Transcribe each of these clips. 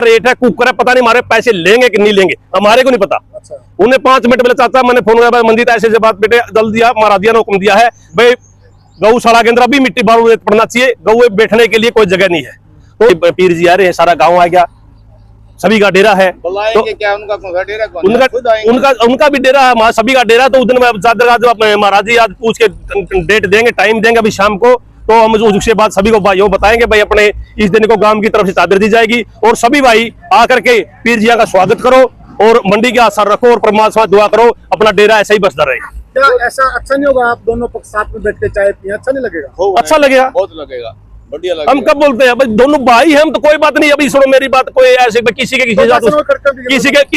Rate है, cooker है, पता नहीं हमारे पैसे लेंगे कि नहीं लेंगे, हमारे को नहीं पता। अच्छा। उन्हें 5 मिनट पहले चाचा मैंने फोन किया मंदिर ऐसे बात बेटे जल्दी दिया मारा दिया हुक्म दिया है भाई गौशाला के अंदर अभी मिट्टी बालू पड़ना चाहिए, गौ बैठने के लिए कोई जगह नहीं है। तो पीर जी आ रहे हैं, सारा गाँव आ गया, सभी का डेरा है। तो क्या उनका डेरा उनका भी डेरा है, सभी का डेरा। तो उस दिन चादर जो महाराज जी आज पूछ के डेट देंगे, टाइम देंगे अभी शाम को, तो हम उसके बाद सभी को यो बताएंगे भाई अपने इस दिन को गांव की तरफ से चादर दी जाएगी और सभी भाई आकर के पीर जिया का स्वागत करो और मंडी के आसार रखो और परमात्मा दुआ करो अपना डेरा ऐसा ही बसता रहे। क्या ऐसा अच्छा नहीं होगा आप दोनों पक्ष साथ में बैठ के चाय पिए, अच्छा नहीं लगेगा? अच्छा लगेगा, बहुत लगेगा, बढ़िया लगेगा। हम कब बोलते हैं भाई दोनों भाई हैं हम, तो कोई बात नहीं। अभी सुनो मेरी बात, कोई ऐसे किसी के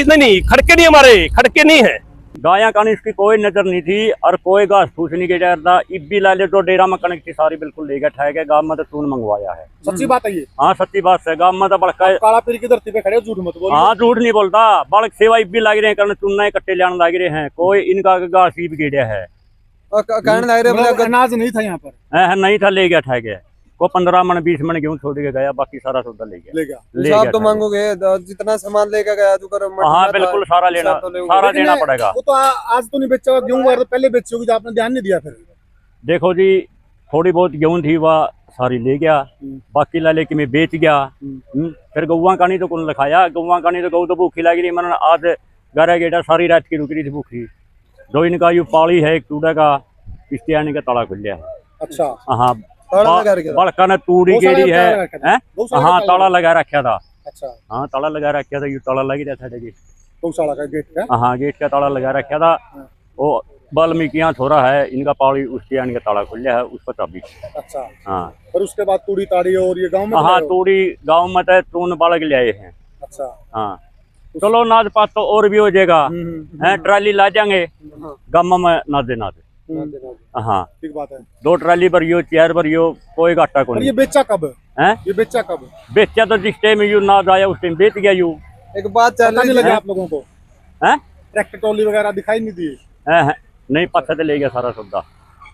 नहीं खड़के नहीं, हमारे खड़के नहीं है। गाया कानी इसकी कोई नजर नहीं थी और कोई घास फूस नहीं के डरता। इब्बी लाले तो डेरा में कनक थी सारी बिल्कुल ले गया ठहर के, गांव में तो चून मंगवाया है। सच्ची बात है ये? हाँ सच्ची बात है, गांव में तो बड़का काला पीर की धरती पे खड़े हो, झूठ मत बोलो। हाँ झूठ नहीं बोलता, बड़क सेवा इब्बी लाग रहे हैं करने, चुनना कट्टे लाने लग रहे हैं, कोई इनका घास ही बिगेड़िया है। अनाज नहीं था यहाँ पर? नहीं था, ले गया ठहर के को 15 मन 20 मन गेहूं छोड़ के गया, बाकी सारा सौदा ले गया। आप तो मांगोगे जितना सामान लेकर गया जो कर। हाँ बिल्कुल सारा लेना, सारा देना पड़ेगा। वो तो आज तो नहीं बेचा होगा गेहूं वगैरह, पहले बेचे होगी, आपने ध्यान नहीं दिया? फिर देखो जी थोड़ी बहुत गेहूं थी वह सारी ले गया, बाकी लाले कि मैं बेच गया। फिर गौवा का नहीं तो कौन लिखाया, गौवा का नहीं तो गौ तो भूखी लगी रही, मैंने आज गारा गेटा सारी रात की रुक रही थी भूखी। जो इनका यू पाली है एक टूडा का, इसके आने का ताला खुल गया। अच्छा। हाँ बड़का ने तूड़ी गेड़ी है, हाँ ताला लगा रखा था। अच्छा। हाँ ताला लगा रखा था, यू ताला लगी रहता था गौशाला का गेट का? हाँ गेट का ताला लगा रखा था। वो वाल्मीकियाँ छोरा है इनका पाली, उसके आने का ताला खुल गया है, उस पर चाबी। अच्छा। हाँ फिर उसके बाद तूड़ी ताड़ी और ये गाँव में? हाँ तूड़ी गाँव में तो तून बालक ले आए हैं। अच्छा। हाँ चलो नाज पात तो और भी हो जाएगा, ट्राली ला जाएंगे गाँव में नादे नादे। हाँ ठीक बात है। 2 ट्राली भरियो 4 भरियो, कोई घाटा को नहीं। ये बेचा कब है? ये बेचा कब? बेचा तो जिस टाइम यू नाद आया उस टाइम बेच गया यू। एक बात चल नहीं लगा आप लोगों को? हैं? ट्रैक्टर ट्रॉली वगैरह दिखाई नहीं दिए? नहीं पत्थर तो ले गया सारा सौदा।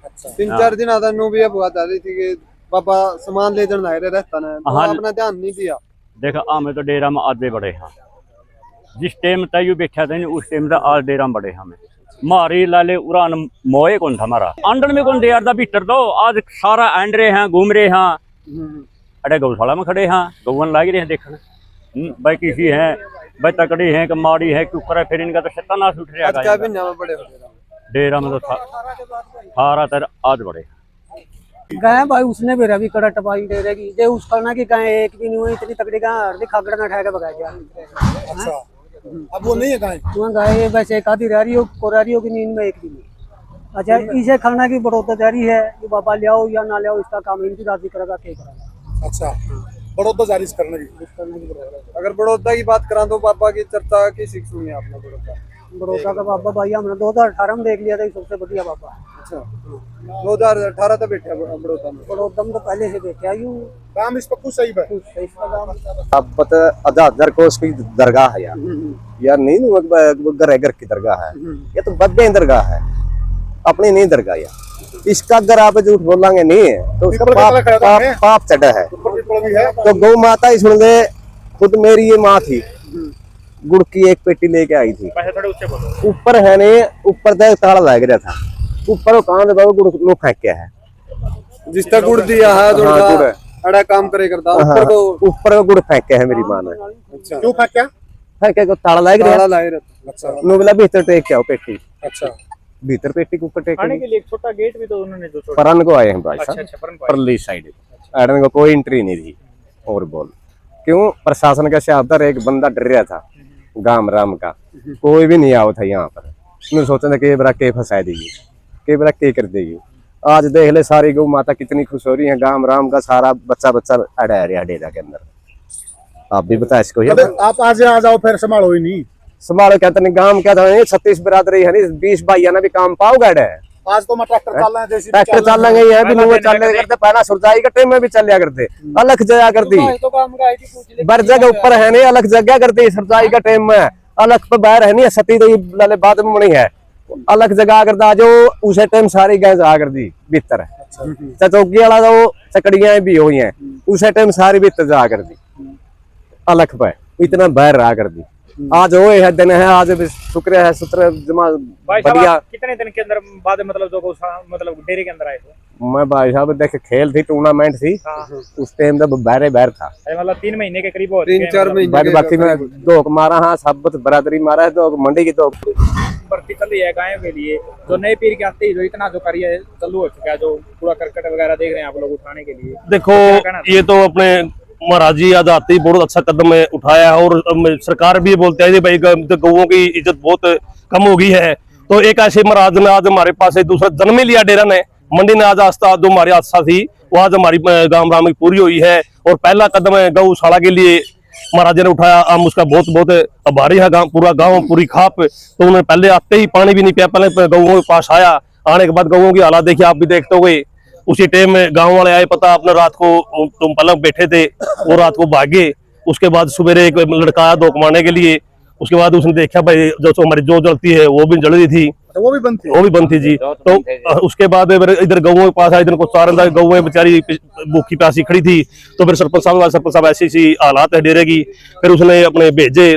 अच्छा। 3-4 दिन आता नो भी बात आ रही थी कि पापा सामान ले जाना है रहता ना, तो अपना ध्यान नहीं दिया। देखा हमें तो डेरा में आधे बड़े हैं, जिस टाइम तय यू बेचा था उस टाइम आज डेरा में बड़े हमें मारी लाले उड़ान मोए कौन था हमारा अंडर में कौन दिया भीतर दो। आज सारा एंड रहे हैं, घूम रहे हैं, अरे गौशाला में खड़े हैं, गौवन लाग रहे हैं देखने भाई किसी है भाई तकड़ी है कि माड़ी है क्यों करे, फिर इनका तो सत्यानाश उठ रहा है डेरा में। तो सारा तर आज बड़े गाय भाई उसने भी रवि कड़ा टपाई दे रहेगी जे उसका ना कि गाय एक भी नहीं हुई, इतनी तकड़ी गाय खागड़ा ना ठा के भगा दिया। अच्छा। अब वो नहीं है गाय? वहाँ गाय वैसे एक आधी रह रही हो कोरारी हो की नींद में एक भी नहीं। अच्छा इसे खाना की बढ़ोतरी जारी है, ये बाबा ले आओ या ना ले आओ इसका काम इनकी राजी करेगा क्या करेगा। अच्छा बढ़ोतरी जारी करने की। अगर बड़ौदा की बात करा तो पापा की चर्चा की सीख सुनी आपने? बड़ौदा का बाबा भाई हमने 2018 में देख लिया था, सबसे बढ़िया बाबा। अच्छा 2018 तक बैठा बड़ौदा में? बड़ौदा में तो पहले से देखा यूँ काम इस पर कुछ सही है। अब पता हजार को उसकी दरगाह है यार नहीं घर की दरगाह है, ये तो बद्दे दरगाह है, अपनी नहीं दरगाह यार। इसका अगर आप झूठ बोलेंगे नहीं है तो उसका पाप चढ़ा है। तो गौ माता ही सुन ले, खुद मेरी ये माँ थी, गुड़ की एक पेटी लेके आई थी, ऊपर है नहीं ऊपर तक ताला लग रहा था, ऊपर कहाँ दबाओ गुड़ लो फेंक के है, जिस तक गुड़ दिया है गुड़ अड़ा काम करे करता ऊपर को गुड़ फेंक के है मेरी माँ ने। अच्छा क्यों फेंक? क्या फेंक के ताला लग रहा? अच्छा। नो बोला भीतर टेक के आओ पेटी। अच्छा भीतर पेटी के ऊपर टेक के लिए एक छोटा गेट भी तो उन्होंने जो परन को आए हैं भाई साहब, परली साइड एडन को कोई एंट्री नहीं थी। और बोल क्यों प्रशासन का शब्द, एक बंदा डर रहा था गांव राम का, कोई भी नहीं आओ था यहाँ पर। मैं सोचा था कि बड़ा के फंसा देगी, के बड़ा के कर देगी। आज देख ले सारी गौ माता कितनी खुश हो रही है, गांव राम का सारा बच्चा अड़ा रहा डेरा के अंदर। आप भी बता इसको। आप आज आ जाओ फिर संभालो ही नहीं। संभालो क्या तो गांव क्या था 36 बिरादरी है 20 भाइया ना भी काम पाओ गए। आज तो मैं ट्रैक्टर चल रहा है, जैसे ट्रैक्टर चल रहे हैं भी नहीं चल रहे करते, पहला सुरजाई के टाइम में भी चलिया करते, अलग जगह करती बर जगह ऊपर है नहीं, अलग जगह करती सुरजाई का टाइम में, अलग पे बाहर है नहीं सती तो लाले बाद में नहीं है, अलग जगह करता जो उसे टाइम सारी गैस आ कर दी भीतर। चौकी वाला तो चकड़ियां भी हुई हैं, उसे टाइम सारी भीतर जा कर दी अलग पे। इतना बैर रहा कर दी। आज वो है दिन है, आज शुक्र है सूत्र जमा बढ़िया। कितने दिन के अंदर बाद मतलब जो मतलब डेरे के अंदर आए थे? मैं भाई साहब देख खेल थी, टूर्नामेंट थी, उस टाइम तो बैर था, मतलब 3 महीने के करीब हो 3-4 महीने बाद बाकी में दो मारा। हाँ सब बरादरी मारा है, तो मंडी की तो भर्ती चल रही है गायों के लिए। जो नए पीर के आते ही जो इतना जो कार्य चालू हो चुका है, जो पूरा करकट वगैरह देख रहे हैं आप लोग उठाने के लिए, देखो ये तो अपने महाराज जी आज आते ही बहुत अच्छा कदम उठाया है, और सरकार भी बोलते हैं भाई गौओं की इज्जत बहुत कम हो गई है। तो एक ऐसे महाराज ने आज हमारे पास एक दूसरा जन्म ही लिया डेरा ने, मंडी ने आज आस्था जो हमारी आस्था थी वो आज हमारी गांव राम की पूरी हुई है। और पहला कदम है गौशाला के लिए महाराज ने उठाया, हम उसका बहुत बहुत आभारी है। पूरा गांव पूरी खाप, तो उन्होंने पहले आते ही पानी भी नहीं पिया, पहले गौओं के पास आया। आने के बाद गौओं की हालत देखिए, आप भी देखते हो गए। उसी टाइम में गांव वाले आए, पता अपने रात को तुम पलंग बैठे थे, वो रात को भागे। उसके बाद सुबह एक लड़का आया दो कमाने के लिए, उसके बाद उसने देखा भाई जो हमारी जो जलती है वो भी जल रही थी, वो भी बंद थी जी। तो उसके बाद इधर गौओं के पास आए, इधर को चार गौएं बेचारी भूखी प्यासी खड़ी थी। तो फिर सरपंच साहब ऐसी हालात है डेरे की, फिर उसने अपने भेजे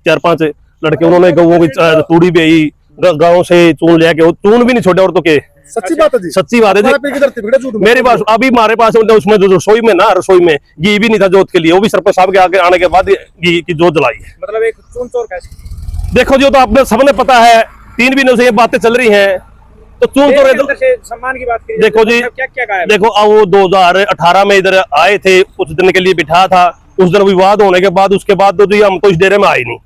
4-5 लड़के, उन्होंने गौओं की तूड़ी भी गाँव से चून ले आके, चून भी नहीं छोड़े औरतों के। सच्ची बात है जी, सच्ची बात है जी। मेरे पास अभी हमारे पास उसमें जो रसोई में ना, रसोई में घी भी नहीं था जोत के लिए, वो भी सरपंच साहब के आगे आने के बाद घी की जोत जलाई है। मतलब एक चून चोर कैसे? देखो जो तो आपने सबने पता है, 3 महीनों से ये बातें चल रही हैं। तो चून चोर सम्मान की बात करिए, देखो जी, क्या क्या गायब? देखो वो 2018 में इधर आए थे, कुछ दिन के लिए बिठा था। उस दिन विवाद होने के बाद उसके बाद तो हम तो इस डेरे में आए नहीं।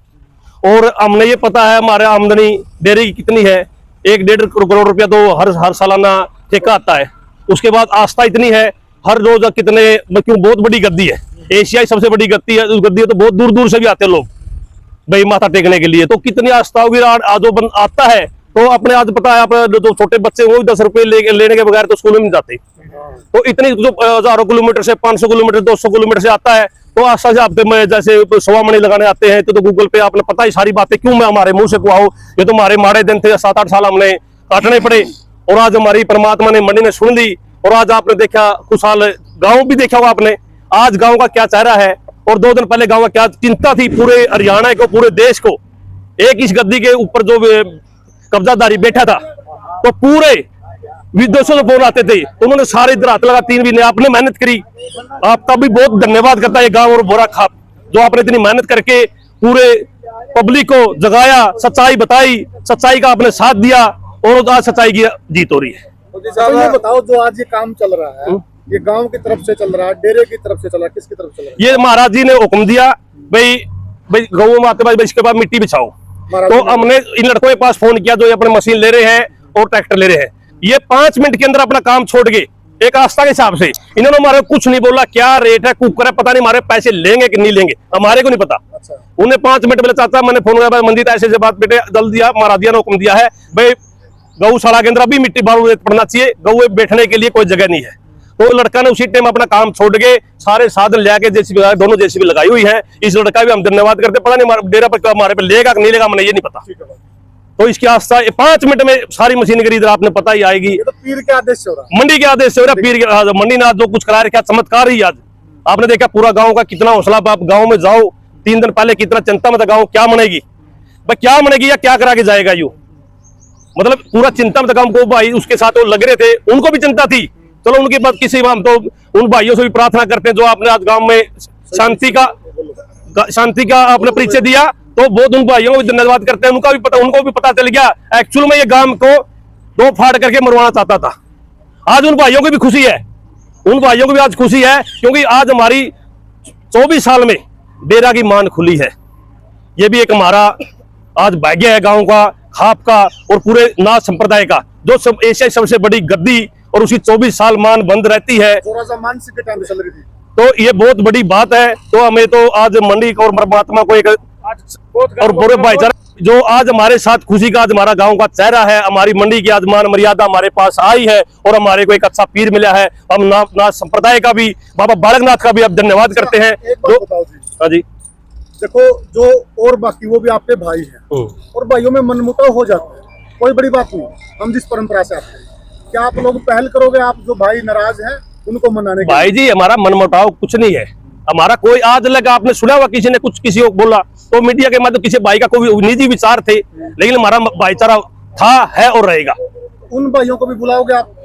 और हमने ये पता है हमारे आमदनी डेरे की कितनी है, 1-1.5 करोड़ रुपया तो हर सालाना ठेका आता है। उसके बाद आस्था इतनी है, हर रोज कितने, क्यों बहुत बड़ी गद्दी है, एशियाई सबसे बड़ी गद्दी है। उस गद्दी है तो बहुत दूर दूर से भी आते हैं लोग भाई माथा टेकने के लिए। तो कितनी आस्था होगी, आज आता है तो अपने आज पता है, आप जो छोटे बच्चे वो 10 रुपए लेने के बगैर तो स्कूल में नहीं जाते। तो इतनी जो हजारों किलोमीटर से, 500 किलोमीटर 200 किलोमीटर से आता है, तो आस्था से आपके में जैसे सवा मणि लगाने आते हैं, तो गूगल पे आपने पता ही सारी बातें, क्यों मैं हमारे मुंह से कुआओ। ये तो हमारे माड़े दिन थे, 7-8 साल हमने काटने पड़े, और आज हमारी परमात्मा ने मंडी ने सुन ली। और आज आपने देखा कुछ साल गाँव भी देखा होगा आपने, आज गाँव का क्या चेहरा है, और 2 दिन पहले गाँव का क्या चिंता थी पूरे हरियाणा को, पूरे देश को। एक इस गद्दी के ऊपर जो कब्जादारी बैठा था, तो पूरे विदेशों से फोन आते थे, उन्होंने सारे इधर हाथ लगा। 3 महीने आपने मेहनत करी, आपका भी बहुत धन्यवाद करता है ये गांव और बोरा खाप, जो आपने इतनी मेहनत करके पूरे पब्लिक को जगाया, सच्चाई बताई, सच्चाई का आपने साथ दिया, और आज सच्चाई की जीत हो रही है। तो ये बताओ, जो आज ये काम चल रहा है, ये गांव की तरफ से चल रहा है, डेरे की तरफ से चल रहा है, किसकी तरफ चल रहा है? ये महाराज जी ने हुक्म दिया, भाई गऊ में आते भाई इसके बाद मिट्टी बिछाओ। तो हमने इन लड़कों के पास फोन किया जो अपने मशीन ले रहे हैं और ट्रैक्टर ले रहे हैं। ये 5 मिनट के अंदर अपना काम छोड़ के, एक आस्था के हिसाब से, इन्होंने हमारे कुछ नहीं बोला, क्या रेट है कुकर है पता नहीं, हमारे पैसे लेंगे कि नहीं लेंगे हमारे को नहीं पता। उन्हें 5 मिनट पहले चाचा मैंने फोन किया, मंदिर ऐसे बात बेटे जल्दी दिया, महाराज ने हुक्म दिया है भाई गौशाला के अंदर अभी मिट्टी बालू पड़ना चाहिए, गऊ बैठने के लिए कोई जगह नहीं है। तो लड़का ने उसी टाइम अपना काम छोड़ के सारे साधन लेके जेसीबी, दोनों जेसीबी लगाई हुई है। इस लड़का भी हम धन्यवाद करते, पता नहीं डेरा पर हमारे पे लेगा कि नहीं लेगा, हमें ये नहीं पता। तो इसकी आस्था 5 मिनट में सारी मशीनरी इधर आपने पता ही आएगी। तो पीर के आदेश से हो रहा है, मंडी के आदेश से हो रहा है, पीर के मंडी ने आज जो कुछ करा रखा चमत्कार ही। आज आपने देखा पूरा गांव का कितना हौसला, आप गांव में जाओ 3 दिन पहले कितना चिंता में था गाँव, क्या मनेगी भाई, क्या मनेगी या क्या करा के जाएगा यू, मतलब पूरा चिंता में था गाँव को। भाई उसके साथ वो लग रहे थे, उनको भी चिंता थी। चलो उनके बाद किसी हम तो उन भाइयों से भी प्रार्थना करते हैं जो आपने आज गांव में शांति का आपने परिचय दिया, तो बहुत उन भाइयों को भी धन्यवाद करते हैं। उनको भी पता चल गया एक्चुअल में ये गांव को 2 फाड़ करके मरवाना चाहता था। आज उन भाइयों की भी खुशी है, उन भाइयों को भी आज खुशी है, क्योंकि आज हमारी 24 साल में डेरा की मान खुली है। ये भी एक हमारा आज भाग्य है गाँव का, खाप का और पूरे नाथ संप्रदाय का, जो सब एशिया सबसे बड़ी गद्दी और उसी 24 साल मान बंद रहती है। मानसिक के टाइम चल रही थी, तो ये बहुत बड़ी बात है। तो हमें तो आज मंडी और परमात्मा को एक और पूरे भाईचारा जो आज हमारे साथ खुशी का आज हमारा गांव का चेहरा है, हमारी मंडी की आज मान मर्यादा हमारे पास आई है, और हमारे को एक अच्छा पीर मिला है। हम नाथ संप्रदाय का भी, बाबा बालकनाथ का भी अब धन्यवाद करते हैं। हाँ जी, देखो जो और बाकी वो भी आपके भाई हैं, और भाइयों में मनमुटाव हो जाता है, कोई बड़ी बात नहीं। हम जिस परंपरा से आते हैं, क्या आप लोग पहल करोगे, आप जो भाई नाराज हैं उनको मनाने के? भाई जी हमारा मनमुटाव कुछ नहीं है, हमारा कोई आज लगा आपने सुना हुआ किसी ने कुछ किसी को बोला तो मीडिया के माध्यम किसी भाई का कोई निजी विचार थे, लेकिन हमारा भाईचारा था, है और रहेगा। उन भाइयों को भी बुलाओगे आप?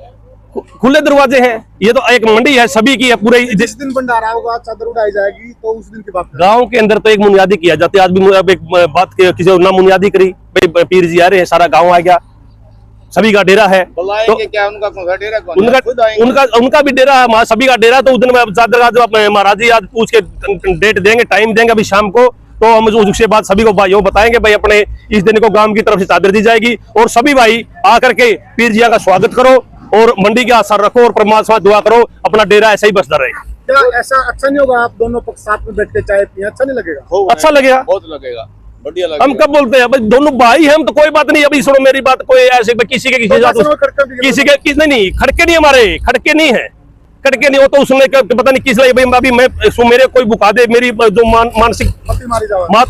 खुले दरवाजे हैं, ये तो एक मंडी है सभी की है पूरे। जिस दिन भंडारा होगा चादर उड़ाई जाएगी तो उस दिन की बात करें। गांव के अंदर तो एक बुनियादी किया जाता है। आज भी अब एक बात किसी ना बुनियादी करी, भाई पीर जी आ रहे हैं, सारा गांव आ गया, सभी का डेरा है। बुलाएंगे क्या? उनका कौन सा डेरा? कौन उनका खुद आएंगे। उनका भी डेरा है, सभी का डेरा। तो उस दिन चादर का महाराज जी आज पूछ के डेट देंगे, टाइम देंगे अभी शाम को, तो हम उसके बाद सभी को भाइयों बताएंगे भाई अपने इस दिन को गांव की तरफ से चादर दी जाएगी और सभी भाई आकर के पीर जिया का स्वागत करो और मंडी के आसार रखो और परमात्मा दुआ करो, अपना डेरा ऐसा ही बसता रहे। क्या ऐसा अच्छा नहीं होगा? आप दोनों पक्ष साथ में बैठ के चाय पिए, अच्छा नहीं लगेगा? अच्छा लगेगा, बहुत लगेगा, बढ़िया लगेगा। हम कब बोलते हैं भाई दोनों भाई हैं हम, तो कोई बात नहीं। अभी सुनो मेरी बात, कोई ऐसे किसी के किसी नहीं, खड़के नहीं, हमारे खड़के नहीं है, खड़के नहीं हो तो उसने पता नहीं किस भाई अभी मैं मेरे कोई बुका दे, मेरी जो मानसिक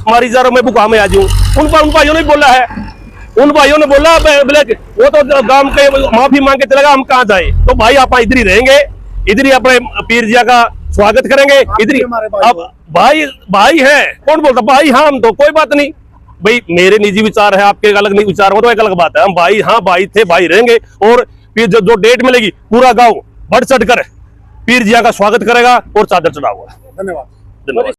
मारी जा रहा मैं बुका में आ जाऊँ। उन भाइयों ने बोला है, उन भाइयों ने बोला वो तो गांव के माफी मांग के चलेगा, हम कहाँ जाए? तो भाई आप इधर ही रहेंगे, इधर ही अपने पीर जिया का स्वागत करेंगे, इधर ही। अब भाई है, कौन बोलता भाई? हाँ हम तो कोई बात नहीं भाई, मेरे निजी विचार है, आपके अलग नहीं विचार हो तो एक अलग बात है। हम भाई, हाँ भाई थे, भाई रहेंगे। और फिर जो डेट मिलेगी पूरा गाँव बढ़ चढ़ कर पीर जिया का स्वागत करेगा और चादर चढ़ाऊंगा। धन्यवाद।